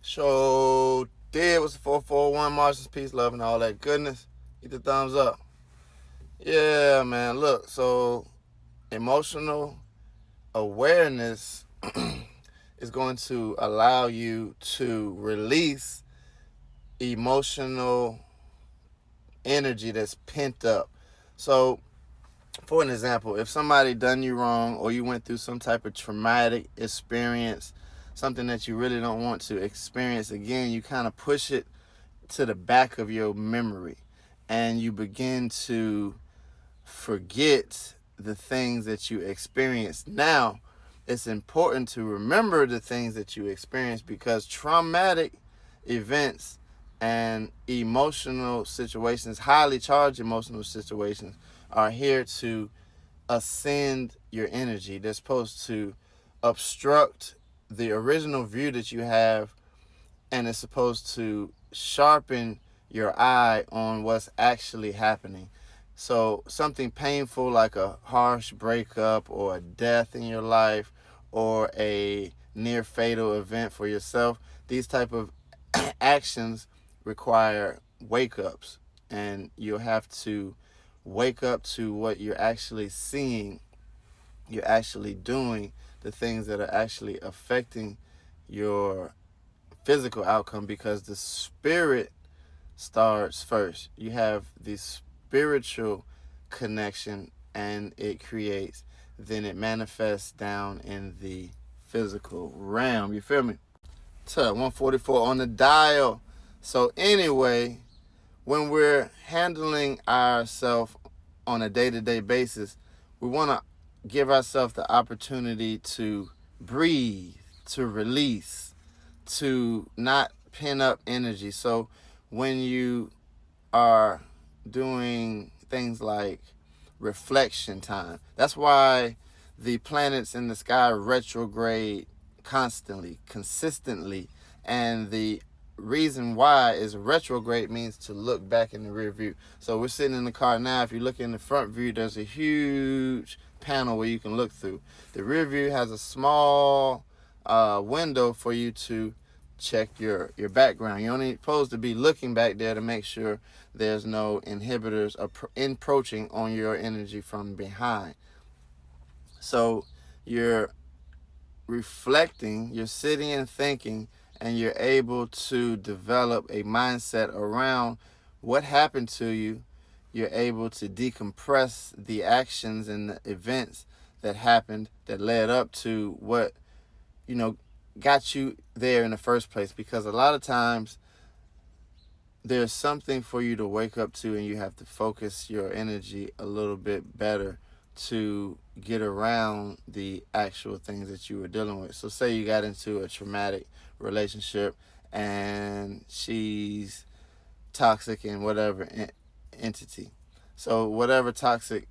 So did was the 441 Marshall's peace, love, and all that goodness. Get the thumbs up. Yeah, man. Look, so emotional awareness is going to allow you to release emotional energy that's pent up. So, for an example, if somebody done you wrong or you went through some type of traumatic experience, something that you really don't want to experience again, you kind of push it to the back of your memory and you begin to forget the things that you experienced. Now, it's important to remember the things that you experienced because traumatic events and emotional situations, highly charged emotional situations, are here to ascend your energy. They're supposed to obstruct the original view that you have, and it's supposed to sharpen your eye on what's actually happening. So something painful like a harsh breakup or a death in your life or a near fatal event for yourself, these type of actions require wake ups, and you'll have to wake up to what you're actually seeing, you're actually doing, the things that are actually affecting your physical outcome, because the spirit starts first. You have the spiritual connection and it creates, then it manifests down in the physical realm. You feel me? So 144 on the dial. So anyway, when we're handling ourselves on a day-to-day basis, we want to give ourselves the opportunity to breathe, to release, to not pin up energy. So when you are doing things like reflection time, that's why the planets in the sky retrograde constantly, consistently, and the reason why is retrograde means to look back in the rear view. So we're sitting in the car now. If you look in the front view, there's a huge panel where you can look through. The rear view has a small window for you to check your background. You're only supposed to be looking back there to make sure there's no inhibitors encroaching on your energy from behind. So you're reflecting, you're sitting and thinking, and you're able to develop a mindset around what happened to you. You're able to decompress the actions and the events that happened that led up to what, you know, got you there in the first place. Because a lot of times there's something for you to wake up to, and you have to focus your energy a little bit better to get around the actual things that you were dealing with. So say you got into a traumatic relationship and she's toxic in whatever entity. So whatever toxic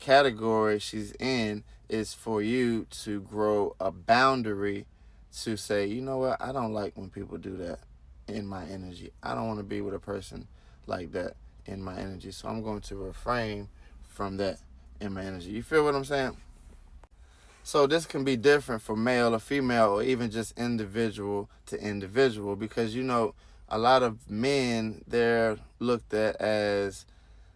category she's in is for you to grow a boundary to say, you know what, I don't like when people do that in my energy. I don't want to be with a person like that in my energy. So I'm going to refrain from that in my energy. You feel what I'm saying? So this can be different for male or female or even just individual to individual, because a lot of men, they're looked at as,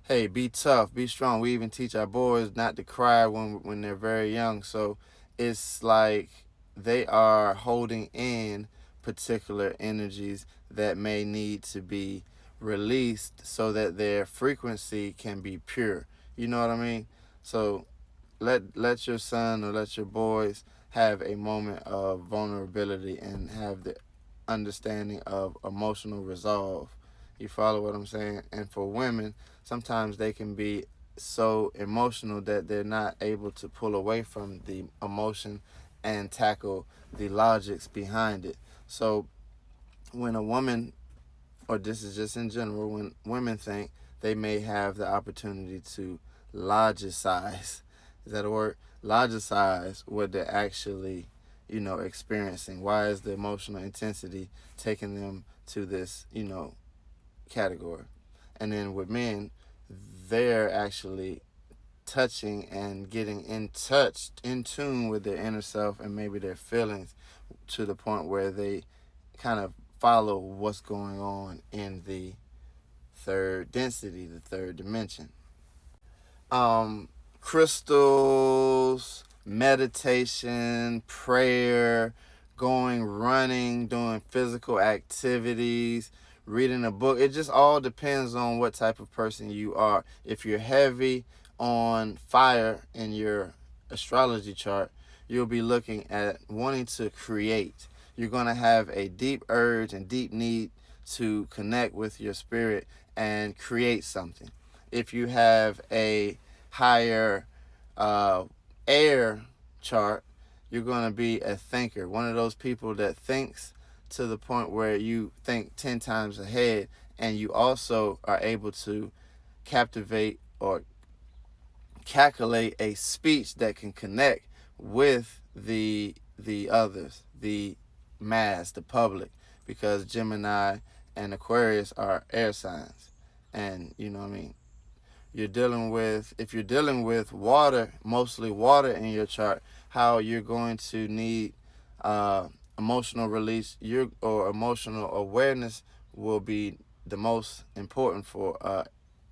hey, be tough, be strong. We even teach our boys not to cry when they're very young. So it's like they are holding in particular energies that may need to be released so that their frequency can be pure. You know what I mean? So let your son or let your boys have a moment of vulnerability and have the understanding of emotional resolve. You follow what I'm saying? And for women, sometimes they can be so emotional that they're not able to pull away from the emotion and tackle the logics behind it. So when a woman, or this is just in general, when women think they may have the opportunity to logicize, is that a word? Logicize what they're actually, experiencing. Why is the emotional intensity taking them to this, category? And then with men, they're actually touching and getting in tune with their inner self and maybe their feelings to the point where they kind of follow what's going on in the third density, the third dimension. Crystals, meditation, prayer, going running, doing physical activities, reading a book. It just all depends on what type of person you are. If you're heavy on fire in your astrology chart, you'll be looking at wanting to create. You're going to have a deep urge and deep need to connect with your spirit and create something. If you have a higher air chart, you're going to be a thinker. One of those people that thinks to the point where you think 10 times ahead, and you also are able to captivate or calculate a speech that can connect with the others, the mass, the public, because Gemini and Aquarius are air signs. And you know what I mean, if you're dealing with water, mostly water in your chart, how you're going to need emotional release, or emotional awareness will be the most important for a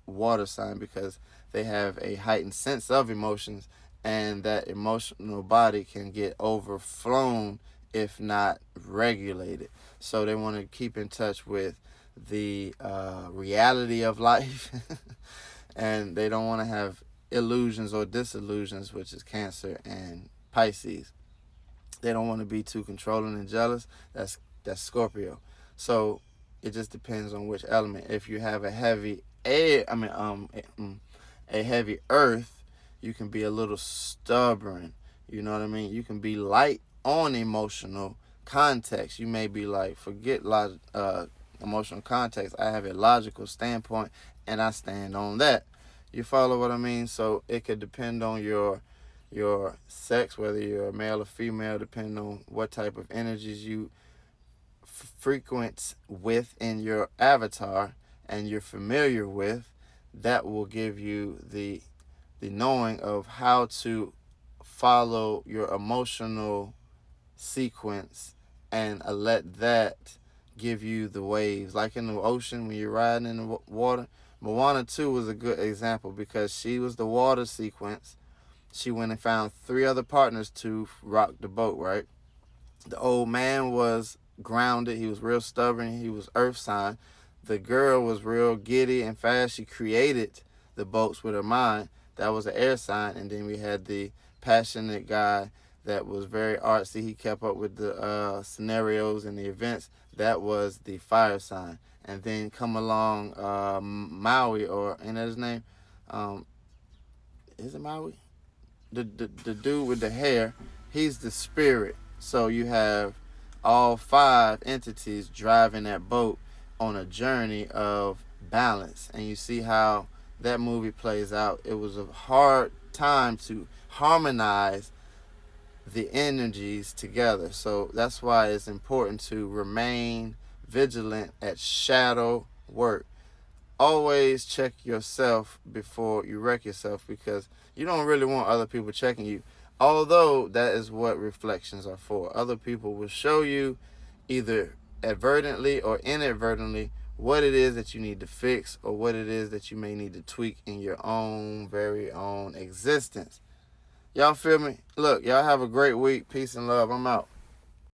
water sign, because they have a heightened sense of emotions, and that emotional body can get overflown if not regulated. So they want to keep in touch with the reality of life and they don't want to have illusions or disillusions, which is Cancer and Pisces. They don't want to be too controlling and jealous. That's Scorpio. So it just depends on which element. If you have a heavy air, a heavy earth, you can be a little stubborn. You know what I mean? You can be light on emotional context. You may be like, forget emotional context. I have a logical standpoint, and I stand on that. You follow what I mean? So it could depend on your sex, whether you're a male or female, depending on what type of energies you frequent with in your avatar and you're familiar with. That will give you the knowing of how to follow your emotional sequence and let that give you the waves. Like in the ocean, when you're riding in the water, Moana 2 was a good example because she was the water sequence. She went and found 3 other partners to rock the boat, right? The old man was grounded. He was real stubborn. He was earth sign. The girl was real giddy and fast. She created the boats with her mind. That was an air sign. And then we had the passionate guy that was very artsy. He kept up with the scenarios and the events. That was the fire sign. And then come along Maui, or ain't that his name? Is it Maui? The dude with the hair, he's the spirit. So you have all 5 entities driving that boat on a journey of balance. And you see how that movie plays out. It was a hard time to harmonize the energies together. So that's why it's important to remain vigilant at shadow work. Always check yourself before you wreck yourself, because you don't really want other people checking you. Although that is what reflections are for. Other people will show you either advertently or inadvertently what it is that you need to fix, or what it is that you may need to tweak in your own very own existence. Y'all feel me? Look, y'all have a great week. Peace and love. I'm out.